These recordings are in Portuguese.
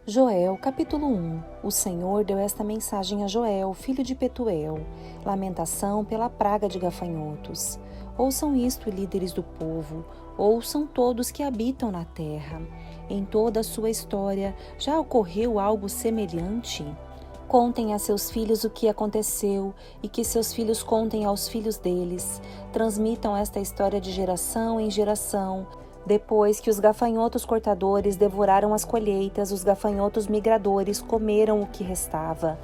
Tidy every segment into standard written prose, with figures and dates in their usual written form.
Joel, capítulo 1. O Senhor deu esta mensagem a Joel, filho de Petuel. Lamentação pela praga de gafanhotos. Ouçam isto, líderes do povo. Ouçam todos que habitam na terra. Em toda a sua história, já ocorreu algo semelhante? Contem a seus filhos o que aconteceu e que seus filhos contem aos filhos deles. Transmitam esta história de geração em geração. Depois que os gafanhotos cortadores devoraram as colheitas, os gafanhotos migradores comeram o que restava.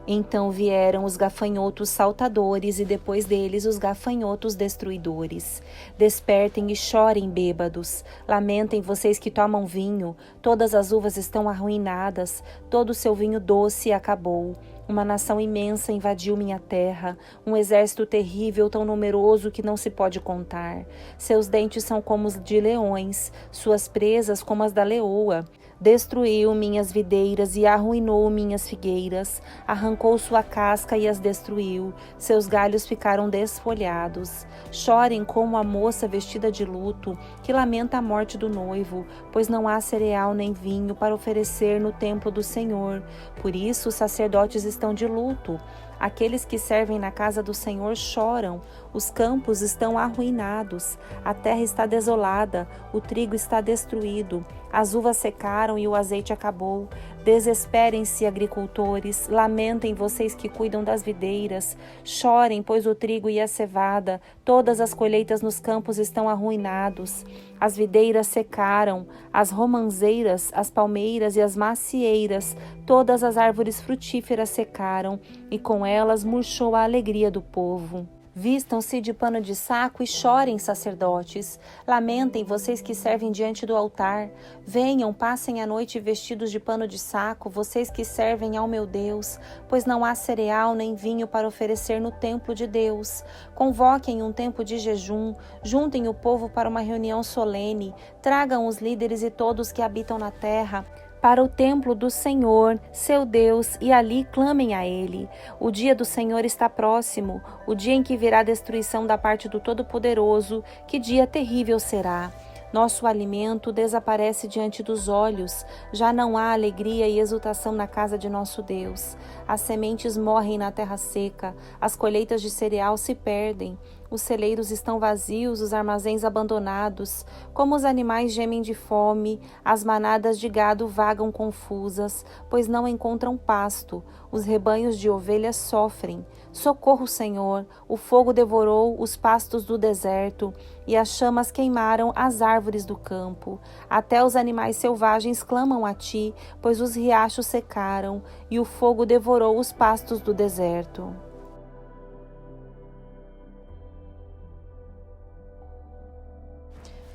Então vieram os gafanhotos saltadores e depois deles os gafanhotos destruidores. Despertem e chorem, bêbados. Lamentem vocês que tomam vinho. Todas as uvas estão arruinadas. Todo o seu vinho doce acabou. Uma nação imensa invadiu minha terra, um exército terrível tão numeroso que não se pode contar. Seus dentes são como os de leões, suas presas como as da leoa. Destruiu minhas videiras e arruinou minhas figueiras, arrancou sua casca e as destruiu, seus galhos ficaram desfolhados. Chorem como a moça vestida de luto, que lamenta a morte do noivo, pois não há cereal nem vinho para oferecer no templo do Senhor. Por isso os sacerdotes estão de luto. Aqueles que servem na casa do Senhor choram, os campos estão arruinados, a terra está desolada, o trigo está destruído, as uvas secaram e o azeite acabou. Desesperem-se, agricultores, lamentem vocês que cuidam das videiras, chorem, pois o trigo e a cevada, todas as colheitas nos campos estão arruinados. As videiras secaram, as romanzeiras, as palmeiras e as macieiras, todas as árvores frutíferas secaram, e com elas murchou a alegria do povo. Vistam-se de pano de saco e chorem, sacerdotes. Lamentem vocês que servem diante do altar. Venham, passem a noite vestidos de pano de saco, vocês que servem ao meu Deus, pois não há cereal nem vinho para oferecer no templo de Deus. Convoquem um tempo de jejum, juntem o povo para uma reunião solene, tragam os líderes e todos que habitam na terra para o templo do Senhor, seu Deus, e ali clamem a Ele. O dia do Senhor está próximo, o dia em que virá destruição da parte do Todo-Poderoso. Que dia terrível será! Nosso alimento desaparece diante dos olhos, já não há alegria e exultação na casa de nosso Deus. As sementes morrem na terra seca, as colheitas de cereal se perdem. Os celeiros estão vazios, os armazéns abandonados. Como os animais gemem de fome, as manadas de gado vagam confusas, pois não encontram pasto. Os rebanhos de ovelhas sofrem. Socorro, Senhor! O fogo devorou os pastos do deserto e as chamas queimaram as árvores do campo. Até os animais selvagens clamam a ti, pois os riachos secaram e o fogo devorou os pastos do deserto.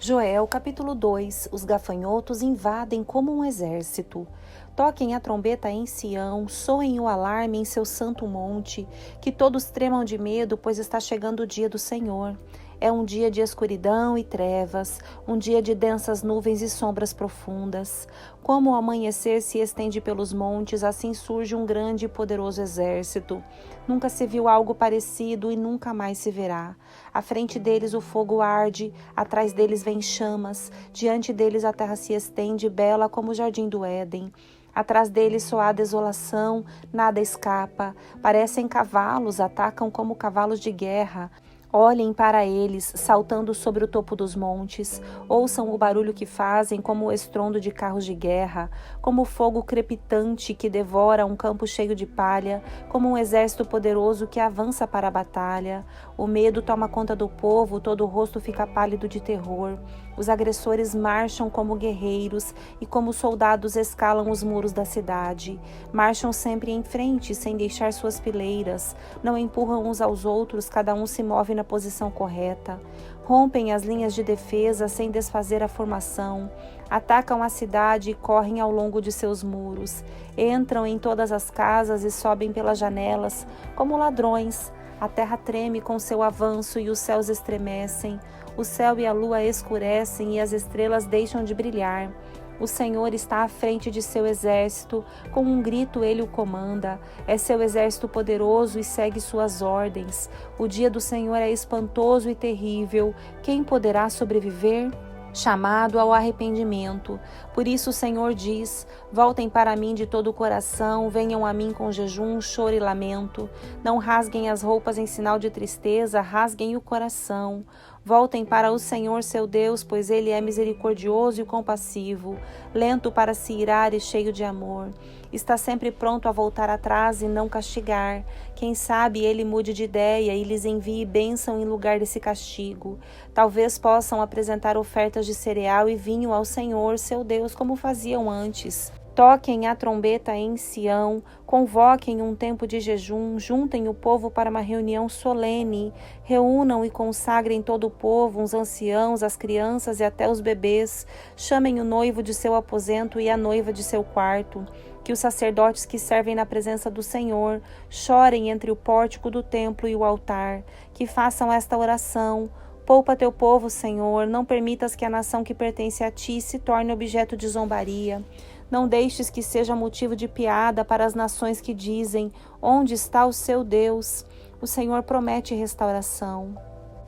Joel, capítulo 2. Os gafanhotos invadem como um exército. Toquem a trombeta em Sião, soem o alarme em seu santo monte, que todos tremam de medo, pois está chegando o dia do Senhor. É um dia de escuridão e trevas, um dia de densas nuvens e sombras profundas. Como o amanhecer se estende pelos montes, assim surge um grande e poderoso exército. Nunca se viu algo parecido e nunca mais se verá. À frente deles o fogo arde, atrás deles vêm chamas, diante deles a terra se estende, bela como o jardim do Éden. Atrás deles só há desolação, nada escapa. Parecem cavalos, atacam como cavalos de guerra. Olhem para eles, saltando sobre o topo dos montes. Ouçam o barulho que fazem, como o estrondo de carros de guerra, como o fogo crepitante que devora um campo cheio de palha, como um exército poderoso que avança para a batalha. O medo toma conta do povo, todo o rosto fica pálido de terror. Os agressores marcham como guerreiros e como soldados escalam os muros da cidade. Marcham sempre em frente, sem deixar suas fileiras. Não empurram uns aos outros, cada um se move na posição correta. Rompem as linhas de defesa sem desfazer a formação. Atacam a cidade e correm ao longo de seus muros. Entram em todas as casas e sobem pelas janelas como ladrões. A terra treme com seu avanço e os céus estremecem. O céu e a lua escurecem e as estrelas deixam de brilhar. O Senhor está à frente de seu exército, com um grito ele o comanda. É seu exército poderoso e segue suas ordens. O dia do Senhor é espantoso e terrível. Quem poderá sobreviver? chamado ao arrependimento. Por isso o Senhor diz: voltem para mim de todo o coração, venham a mim com jejum, choro e lamento. Não rasguem as roupas em sinal de tristeza, rasguem o coração. Voltem para o Senhor seu Deus, pois Ele é misericordioso e compassivo, lento para se irar e cheio de amor. Está sempre pronto a voltar atrás e não castigar. Quem sabe Ele mude de ideia e lhes envie bênção em lugar desse castigo. Talvez possam apresentar ofertas de cereal e vinho ao Senhor seu Deus, como faziam antes. Toquem a trombeta em Sião, convoquem um tempo de jejum, juntem o povo para uma reunião solene, reúnam e consagrem todo o povo, os anciãos, as crianças e até os bebês, chamem o noivo de seu aposento e a noiva de seu quarto. Que os sacerdotes que servem na presença do Senhor chorem entre o pórtico do templo e o altar, que façam esta oração: poupa teu povo, Senhor, não permitas que a nação que pertence a ti se torne objeto de zombaria. Não deixes que seja motivo de piada para as nações que dizem: onde está o seu Deus? O Senhor promete restauração.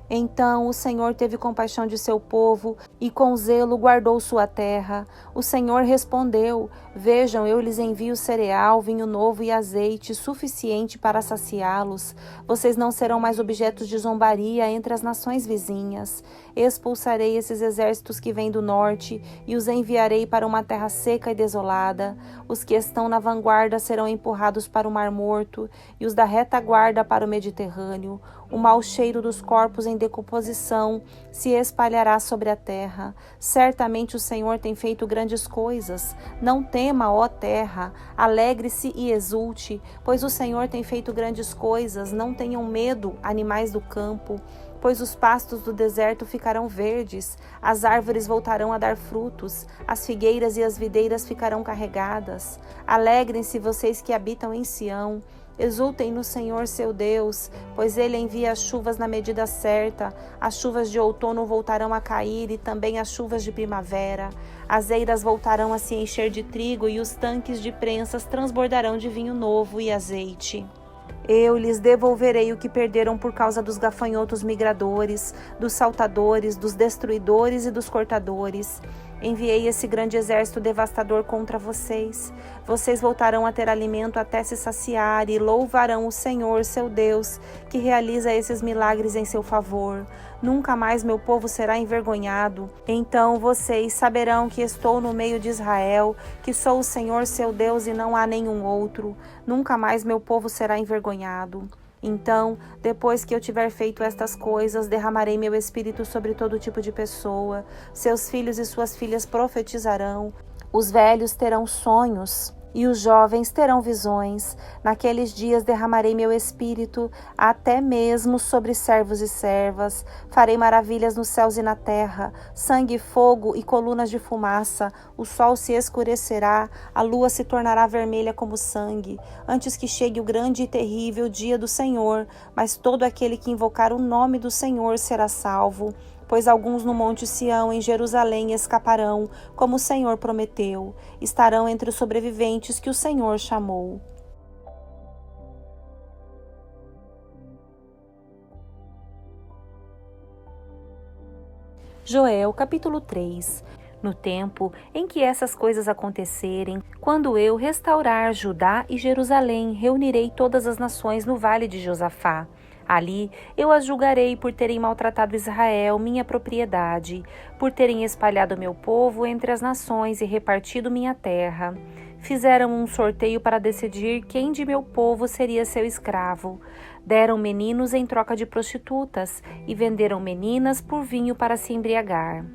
Então o Senhor teve compaixão de seu povo e com zelo guardou sua terra. O Senhor respondeu: vejam, eu lhes envio cereal, vinho novo e azeite, suficiente para saciá-los. Vocês não serão mais objetos de zombaria entre as nações vizinhas. Expulsarei esses exércitos que vêm do norte e os enviarei para uma terra seca e desolada. Os que estão na vanguarda serão empurrados para o Mar Morto e os da retaguarda para o Mediterrâneo. O mau cheiro dos corpos em decomposição se espalhará sobre a terra. Certamente o Senhor tem feito grandes coisas. Não tema, ó terra, alegre-se e exulte, pois o Senhor tem feito grandes coisas. Não tenham medo, animais do campo, pois os pastos do deserto ficarão verdes, as árvores voltarão a dar frutos, as figueiras e as videiras ficarão carregadas. Alegrem-se vocês que habitam em Sião. Exultem no Senhor seu Deus, pois Ele envia as chuvas na medida certa. As chuvas de outono voltarão a cair e também as chuvas de primavera. As eiras voltarão a se encher de trigo e os tanques de prensas transbordarão de vinho novo e azeite. Eu lhes devolverei o que perderam por causa dos gafanhotos migradores, dos saltadores, dos destruidores e dos cortadores. Enviei esse grande exército devastador contra vocês. Vocês voltarão a ter alimento até se saciar e louvarão o Senhor, seu Deus, que realiza esses milagres em seu favor. Nunca mais meu povo será envergonhado. Então vocês saberão que estou no meio de Israel, que sou o Senhor, seu Deus, e não há nenhum outro. Nunca mais meu povo será envergonhado. Então, depois que eu tiver feito estas coisas, derramarei meu espírito sobre todo tipo de pessoa. Seus filhos e suas filhas profetizarão. Os velhos terão sonhos e os jovens terão visões. Naqueles dias derramarei meu espírito até mesmo sobre servos e servas. Farei maravilhas nos céus e na terra, sangue, fogo e colunas de fumaça. O sol se escurecerá, a lua se tornará vermelha como sangue, antes que chegue o grande e terrível dia do Senhor. Mas todo aquele que invocar o nome do Senhor será salvo. Pois alguns no monte Sião, em Jerusalém, escaparão, como o Senhor prometeu. Estarão entre os sobreviventes que o Senhor chamou. Joel, capítulo 3. No tempo em que essas coisas acontecerem, quando eu restaurar Judá e Jerusalém, reunirei todas as nações no vale de Josafá. Ali eu as julgarei por terem maltratado Israel, minha propriedade, por terem espalhado meu povo entre as nações e repartido minha terra. Fizeram um sorteio para decidir quem de meu povo seria seu escravo. Deram meninos em troca de prostitutas e venderam meninas por vinho para se embriagar.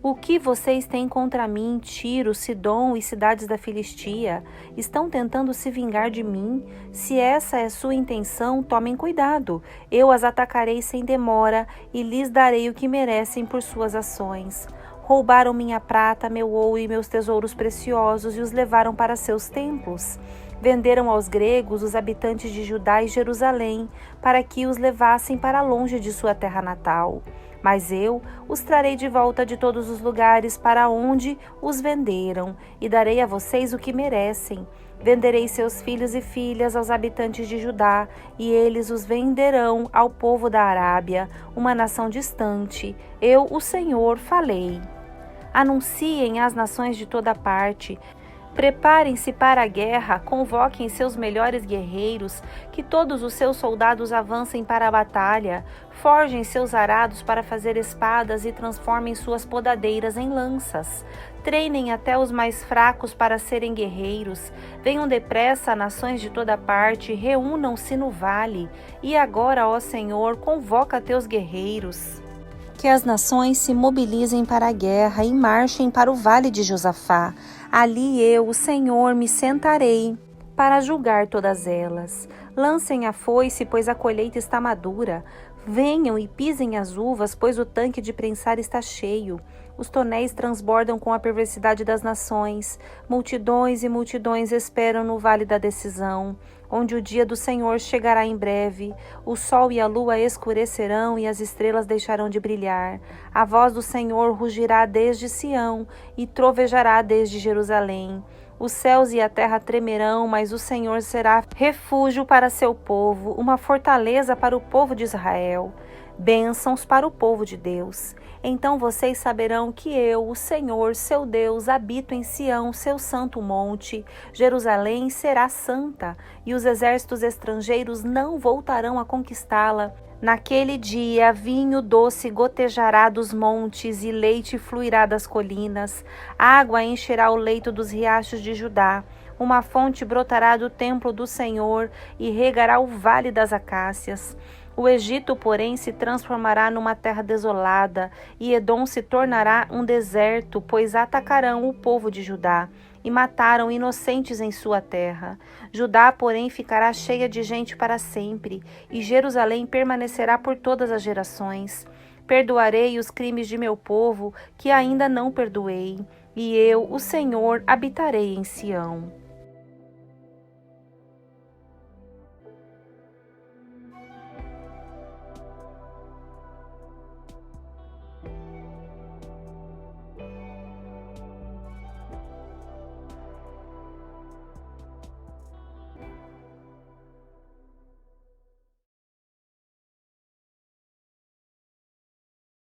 O que vocês têm contra mim, Tiro, Sidom e cidades da Filistia? Estão tentando se vingar de mim? Se essa é sua intenção, tomem cuidado. Eu as atacarei sem demora e lhes darei o que merecem por suas ações. Roubaram minha prata, meu ouro e meus tesouros preciosos e os levaram para seus templos. Venderam aos gregos os habitantes de Judá e Jerusalém, para que os levassem para longe de sua terra natal. Mas eu os trarei de volta de todos os lugares para onde os venderam, e darei a vocês o que merecem. Venderei seus filhos e filhas aos habitantes de Judá, e eles os venderão ao povo da Arábia, uma nação distante. Eu, o Senhor, falei. Anunciem às nações de toda parte. Preparem-se para a guerra, convoquem seus melhores guerreiros, que todos os seus soldados avancem para a batalha, forjem seus arados para fazer espadas e transformem suas podadeiras em lanças. Treinem até os mais fracos para serem guerreiros. Venham depressa, nações de toda parte, reúnam-se no vale. E agora, ó Senhor, convoca teus guerreiros. Que as nações se mobilizem para a guerra e marchem para o vale de Josafá. Ali eu, o Senhor, me sentarei para julgar todas elas. Lancem a foice, pois a colheita está madura. Venham e pisem as uvas, pois o tanque de prensar está cheio. Os tonéis transbordam com a perversidade das nações. Multidões e multidões esperam no vale da decisão, onde o dia do Senhor chegará em breve. O sol e a lua escurecerão e as estrelas deixarão de brilhar. A voz do Senhor rugirá desde Sião e trovejará desde Jerusalém. Os céus e a terra tremerão, mas o Senhor será refúgio para seu povo, uma fortaleza para o povo de Israel. Bênçãos para o povo de Deus. Então vocês saberão que eu, o Senhor, seu Deus, habito em Sião, seu santo monte. Jerusalém será santa, e os exércitos estrangeiros não voltarão a conquistá-la. Naquele dia, vinho doce gotejará dos montes e leite fluirá das colinas. Água encherá o leito dos riachos de Judá. Uma fonte brotará do templo do Senhor e regará o vale das acácias. O Egito, porém, se transformará numa terra desolada, e Edom se tornará um deserto, pois atacarão o povo de Judá e mataram inocentes em sua terra. Judá, porém, ficará cheia de gente para sempre, e Jerusalém permanecerá por todas as gerações. Perdoarei os crimes de meu povo, que ainda não perdoei, e eu, o Senhor, habitarei em Sião.